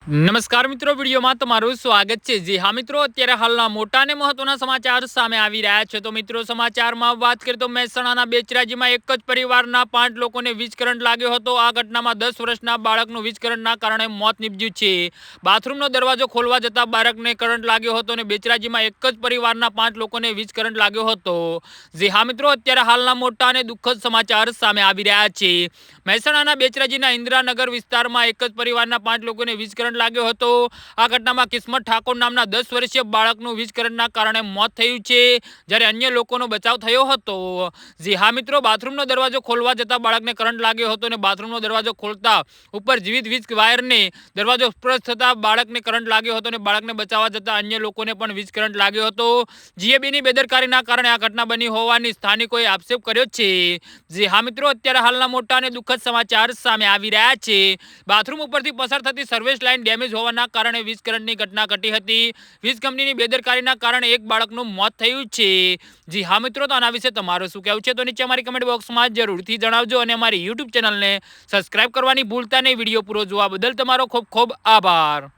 નમસ્કાર મિત્રો, વિડીયોમાં તમારું સ્વાગત છે। જી હા મિત્રો, અત્યારે હાલના મોટા અને મહત્વના સમાચાર સામે આવી રહ્યા છે। તો મિત્રો, સમાચારમાં વાત કરીએ તો મહેસાણાના બેચરાજીમાં એક જ પરિવારના 5 લોકોને વીજ કરંટ લાગ્યો હતો। આ ઘટનામાં 10 વર્ષના બાળકનું વીજ કરંટના કારણે મોત નીપજ્યું છે। બાથરૂમનો દરવાજો ખોલવા જતા બાળકને કરંટ લાગ્યો હતો અને બેચરાજીમાં એક જ પરિવારના 5 લોકોને વીજ કરંટ લાગ્યો હતો। જી હા મિત્રો, અત્યારે હાલના મોટા અને દુઃખદ સમાચાર સામે આવી રહ્યા છે। મહેસાણાના બેચરાજીના ઇન્દ્રાનગર વિસ્તારમાં એક જ પરિવારના 5 લોકોને વીજ કરંટ લાગ્યો હતો। આ ઘટનામાં કિસ્મત ઠાકોર નામના 10 વર્ષીય બાળકનું વીજ કરંટના કારણે મોત થયું છે, જ્યારે અન્ય લોકોનો બચાવ થયો હતો। જી હા મિત્રો, બાથરૂમનો દરવાજો ખોલવા જતા બાળકને કરંટ લાગ્યો હતો અને બાથરૂમનો દરવાજો ખોલતા ઉપર જીવિત વીજ વાયરને દરવાજો સ્પર્શ થતા બાળકને કરંટ લાગ્યો હતો અને બાળકને બચાવવા જતા અન્ય લોકોને પણ વીજ કરંટ લાગ્યો હતો। જીએબીની બેદરકારીના કારણે આ ઘટના બની હોવાની સ્થાનિકોએ આક્ષેપ કર્યો છે। જી હા મિત્રો, અત્યારે હાલના મોટા અને દુઃખદ સમાચાર સામે આવી રહ્યા છે। બાથરૂમ ઉપરથી પસાર થતી સર્વિસ લાઇન ડેમેજ હોવાના કારણે વીજ કરંટની ઘટના ઘટી હતી। વીજ કંપનીની બેદરકારીના કારણે એક બાળકનું મોત થયું છે। જી હા મિત્રો, તો આના વિશે તમારું શું કહેવું છે તો નીચે અમારી કમેન્ટ બોક્સમાં જરૂરથી જણાવજો અને અમારી યુટ્યુબ ચેનલને સબસ્ક્રાઇબ કરવાની ભૂલતા નહીં। વિડીયો પૂરો જોવા બદલ તમારો ખૂબ ખૂબ આભાર।